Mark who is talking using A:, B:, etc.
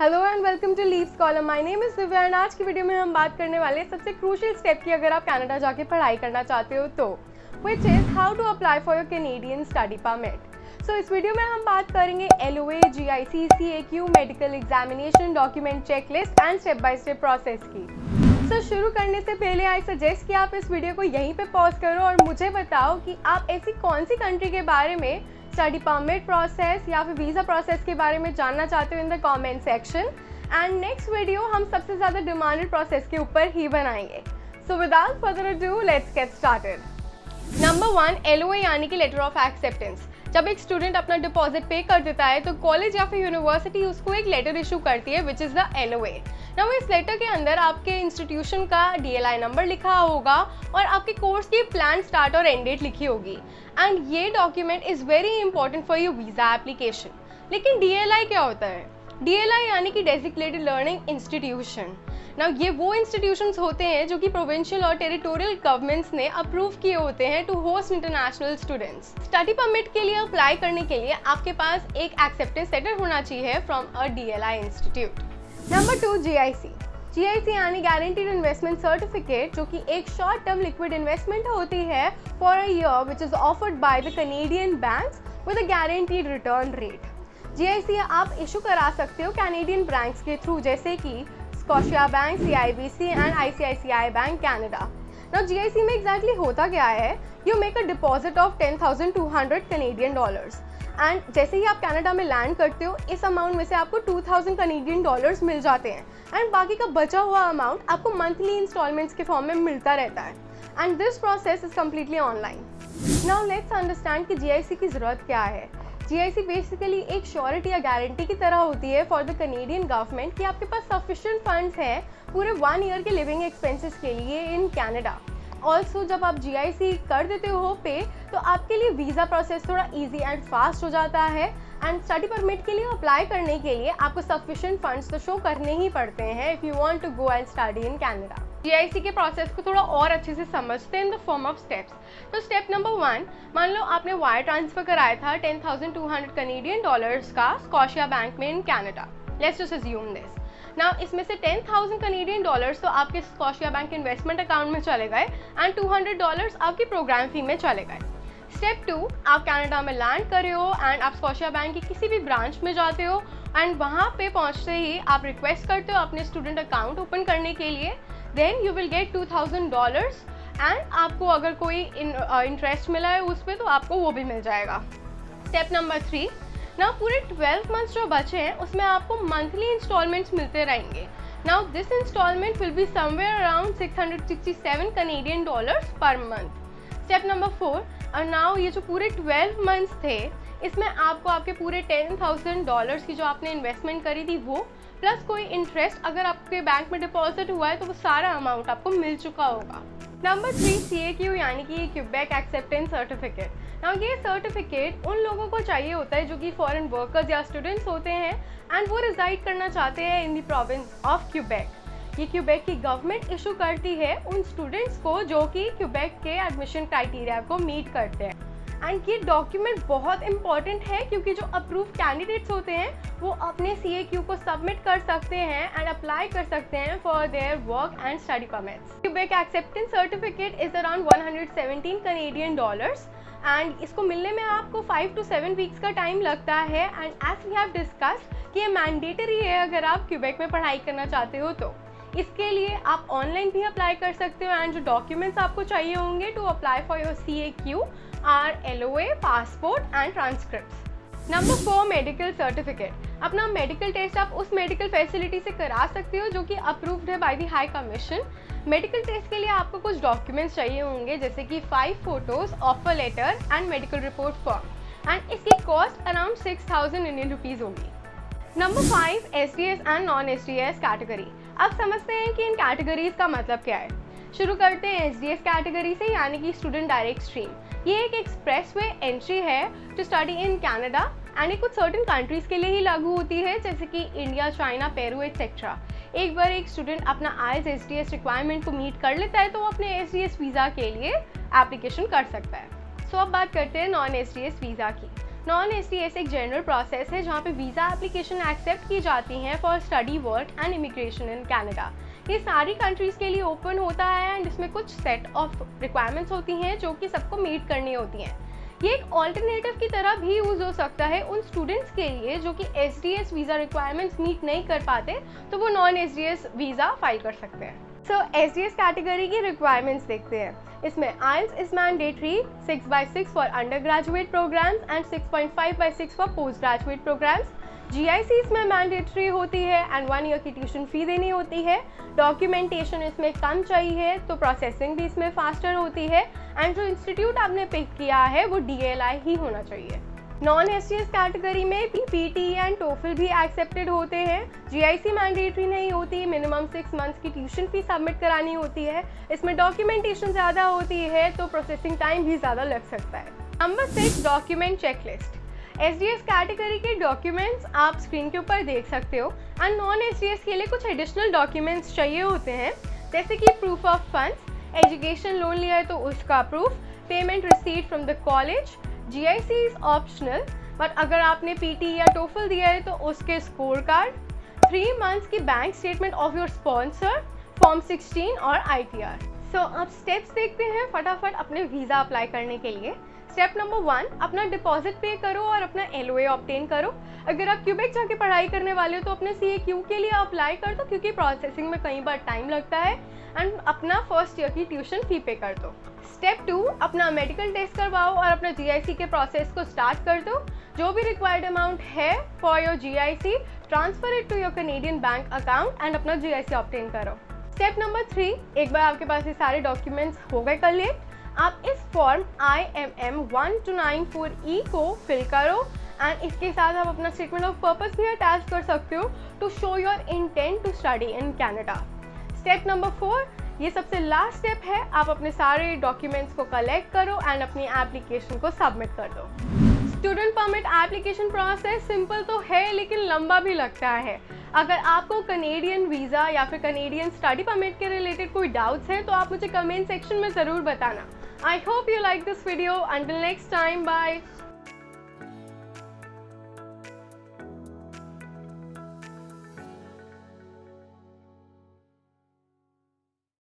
A: Hello and welcome to leap scholar. My name is Divya and आज की video में हम बात करने वाले सबसे क्रूशियल स्टेप की अगर आप कनाडा जाके पढ़ाई करना चाहते हो तो, which is how to apply for your Canadian study permit. So इस वीडियो में हम बात करेंगे LOA, GIC, CAQ, medical examination, document checklist and step by step process की। सो शुरू करने से पहले आई सजेस्ट कि आप इस वीडियो को यहीं पे पॉज करो और मुझे बताओ कि आप ऐसी कौन सी कंट्री के बारे में, स्टडी परमिट प्रोसेस या फिर वीज़ा प्रोसेस के बारे में जानना चाहते हो in the comment section. And next video हम सबसे ज़्यादा डिमांडेड प्रोसेस के ऊपर ही बनाएंगे। So without further ado let's get started. Number 1, LOA यानी कि लेटर ऑफ एक्सेप्टेंस। जब एक स्टूडेंट अपना डिपॉजिट पे कर देता है तो कॉलेज या फिर यूनिवर्सिटी उसको एक लेटर इशू करती है which is the LOA। Now इस लेटर के अंदर आपके इंस्टीट्यूशन का DLI नंबर लिखा होगा और आपके कोर्स की प्लान स्टार्ट और एंड डेट लिखी होगी। एंड ये document is very important for your visa application. लेकिन DLI क्या होता है? DLI यानी कि डेजिग्नेटेड लर्निंग इंस्टीट्यूशन। ना ये वो इंस्टीट्यूशंस होते हैं जो कि प्रोविंशियल और टेरिटोरियल गवर्नमेंट्स ने अप्रूव किए होते हैं to host international students. Study permit के लिए अप्लाई करने के लिए आपके पास एक एक्सेप्टेंस लेटर होना चाहिए from a DLI institute. Number 2, GIC यानी गारंटीड इन्वेस्टमेंट सर्टिफिकेट, जो कि एक शॉर्ट टर्म लिक्विड इन्वेस्टमेंट होती है for a year which is offered by the Canadian banks with a guaranteed return rate. GIC आप issue करा सकते हो कैनेडियन बैंक्स के थ्रू, जैसे कि Scotia bank, CIBC and ICICI bank Canada. Now GIC में एग्जैक्टली होता क्या है? You make a deposit of 10,200 Canadian dollars and जैसे ही आप कनाडा में लैंड करते हो इस अमाउंट में से आपको 2,000 कैनेडियन डॉलर्स मिल जाते हैं एंड बाकी का बचा हुआ अमाउंट आपको मंथली इंस्टॉलमेंट्स के फॉर्म में मिलता रहता है and this process is completely online. Now let's understand कि GIC की ज़रूरत क्या है। GIC बेसिकली एक श्योरिटी या गारंटी की तरह होती है फॉर द कैनेडियन गवर्नमेंट कि आपके पास सफिशिएंट फंड्स हैं पूरे 1 ईयर के लिविंग एक्सपेंसेस के लिए इन कनाडा। ऑल्सो जब आप GIC कर देते हो पे तो आपके लिए वीज़ा प्रोसेस थोड़ा इजी एंड फास्ट हो जाता है एंड स्टडी परमिट के लिए अप्लाई करने के लिए आपको सफिशिएंट फंड्स तो शो करने ही पड़ते हैं if you want to go and study in Canada. GIC के प्रोसेस को थोड़ा और अच्छे से समझते हैं in the form of steps. तो स्टेप नंबर 1, मान लो आपने वायर ट्रांसफर कराया था 10,200 कैनेडियन डॉलर्स का स्कॉशिया बैंक में in Canada. Let's just assume this. Now इसमें से 10,000 कैनेडियन डॉलर्स तो आपके स्कॉशिया बैंक इन्वेस्टमेंट अकाउंट में चले गए एंड $200 आपकी प्रोग्राम फी में चले गए। स्टेप 2, आप कनाडा में लैंड कर रहे हो एंड आप स्कॉशिया बैंक की किसी भी ब्रांच में जाते हो एंड वहाँ पे पहुँचते ही आप रिक्वेस्ट करते हो अपने स्टूडेंट अकाउंट ओपन करने के लिए। Then you will get $2,000 and आपको अगर कोई इंटरेस्ट मिला है उस पर तो आपको वो भी मिल जाएगा। स्टेप नंबर 3, ना पूरे 12 मंथ्स जो बचे हैं उसमें आपको मंथली इंस्टॉलमेंट्स मिलते रहेंगे। Now this installment will be somewhere around 667 Canadian dollars per month. Step number 4, और नाउ ये जो पूरे 12 मंथ्स थे इसमें आपको आपके पूरे $10,000 की जो आपने इन्वेस्टमेंट करी थी वो प्लस कोई इंटरेस्ट अगर आपके बैंक में डिपॉजिट हुआ है तो वो सारा अमाउंट आपको मिल चुका होगा। नंबर 3, CAQ यानी कि क्यूबेक एक्सेप्टेंस सर्टिफिकेट। नाउ ये सर्टिफिकेट उन लोगों को चाहिए होता है जो कि फॉरेन वर्कर्स या स्टूडेंट्स होते हैं एंड वो रिजाइड करना चाहते हैं in the province of Quebec. ये क्यूबेक की गवर्नमेंट इशू करती है उन स्टूडेंट्स को जो कि क्यूबेक के एडमिशन क्राइटेरिया को मीट करते हैं एंड ये डॉक्यूमेंट बहुत इंपॉर्टेंट है क्योंकि जो अप्रूव कैंडिडेट्स होते हैं वो अपने CAQ को सबमिट कर सकते हैं एंड अप्लाई कर सकते हैं for their work and study permits. Quebec acceptance certificate is around 117 Canadian dollars and इसको मिलने में आपको 5 to 7 वीक्स का टाइम लगता है and as we have discussed कि ये मैंडेटरी है अगर आप क्यूबेक में पढ़ाई करना चाहते हो तो। इसके लिए आप ऑनलाइन भी अप्लाई कर सकते हो एंड जो डॉक्यूमेंट्स आपको चाहिए होंगे to apply for your CAQ are LOA, passport and transcripts. Number 4, medical certificate. अपना मेडिकल टेस्ट आप उस मेडिकल फैसिलिटी से करा सकते हो जो कि अप्रूव्ड है by the high commission. Medical test के लिए आपको कुछ डॉक्यूमेंट्स चाहिए होंगे जैसे कि 5 photos, offer letter and medical report form and इसकी कॉस्ट अराउंड 6,000 इंडियन रुपीज़ होगी। Number 5, SDS and non SDS category. अब समझते हैं कि इन कैटेगरीज का मतलब क्या है। शुरू करते हैं SDS कैटेगरी से यानी कि स्टूडेंट डायरेक्ट स्ट्रीम। ये एक एक्सप्रेस वे एंट्री है to study in Canada and ये कुछ सर्टेन कंट्रीज़ के लिए ही लागू होती है जैसे कि इंडिया, चाइना, पेरू एक्सेट्रा। एक बार एक स्टूडेंट अपना IELTS SDS रिक्वायरमेंट को मीट कर लेता है तो वो अपने SDS वीज़ा के लिए एप्लीकेशन कर सकता है। सो अब बात करते हैं नॉन SDS वीज़ा की। नॉन-एसटीएस एक जनरल प्रोसेस है जहाँ पे वीज़ा एप्लीकेशन एक्सेप्ट की जाती हैं for study, work and immigration in Canada. ये सारी कंट्रीज़ के लिए ओपन होता है एंड इसमें कुछ सेट ऑफ रिक्वायरमेंट्स होती हैं जो कि सबको मीट करनी होती हैं। ये एक ऑल्टरनेटिव की तरह भी यूज़ हो सकता है उन स्टूडेंट्स के लिए जो कि एसडीएस वीज़ा रिक्वायरमेंट्स मीट नहीं कर पाते, तो वो नॉन एसडीएस वीज़ा फाइल कर सकते हैं। सो एसडीएस कैटेगरी की रिक्वायरमेंट्स देखते हैं। इसमें IELTS is mandatory, 6/6 for undergraduate programs and 6.5/6 for postgraduate programs. GIC इसमें मैंडेटरी होती है एंड 1 ईयर की ट्यूशन फ़ी देनी होती है। डॉक्यूमेंटेशन इसमें कम चाहिए तो प्रोसेसिंग भी इसमें फास्टर होती है एंड जो इंस्टीट्यूट आपने पिक किया है वो DLI ही होना चाहिए। नॉन एसटीएस कैटेगरी में PPT एंड TOEFL भी एक्सेप्टेड होते हैं। GIC मैंडेटरी नहीं होती, मिनिमम 6 मंथ्स की ट्यूशन फी सबमिट करानी होती है। इसमें डॉक्यूमेंटेशन ज़्यादा होती है तो प्रोसेसिंग टाइम भी ज़्यादा लग सकता है। Number 6, document checklist. SDS category के डॉक्यूमेंट्स आप स्क्रीन के ऊपर देख सकते हो एंड नॉन एसडीएस के लिए कुछ एडिशनल डॉक्यूमेंट्स चाहिए होते हैं, जैसे कि proof of funds, education loan लिया है तो उसका proof, payment receipt from the college. GIC is optional, but अगर आपने PT या TOEFL दिया है तो उसके स्कोर कार्ड, 3 मंथ्स की bank statement of your sponsor, form 16 और ITR। सो अब स्टेप्स देखते हैं फटाफट अपने वीज़ा अप्लाई करने के लिए। स्टेप नंबर 1, अपना डिपॉजिट पे करो और अपना LOA ऑब्टेन करो। अगर आप क्यूबेक जाके पढ़ाई करने वाले हो तो अपने CAQ के लिए अप्लाई कर दो, क्योंकि प्रोसेसिंग में कई बार टाइम लगता है, एंड अपना फर्स्ट ईयर की ट्यूशन फी पे कर दो। स्टेप 2, अपना मेडिकल टेस्ट करवाओ और अपना GIC के प्रोसेस को स्टार्ट कर दो। जो भी रिक्वायर्ड अमाउंट है for your GIC, transfer it to your Canadian bank account and अपना GIC ऑब्टेन करो। स्टेप नंबर 3, एक बार आपके पास ये सारे डॉक्यूमेंट्स हो गए कलेक्ट, आप इस फॉर्म IMM 1294E को फिल करो एंड इसके साथ आप अपना स्टेटमेंट ऑफ पर्पस भी अटैच कर सकते हो to show your intent to study in Canada. Step number 4, ये सबसे लास्ट स्टेप है, आप अपने सारे डॉक्यूमेंट्स को कलेक्ट करो एंड अपनी एप्लीकेशन को सबमिट कर दो। Student permit application process simple तो है लेकिन लंबा भी लगता है। अगर आपको कनेडियन वीज़ा या फिर कनेडियन स्टडी परमिट के रिलेटेड कोई डाउट्स हैं तो आप मुझे कमेंट सेक्शन में ज़रूर बताना। I hope you like this video. Until next time, bye.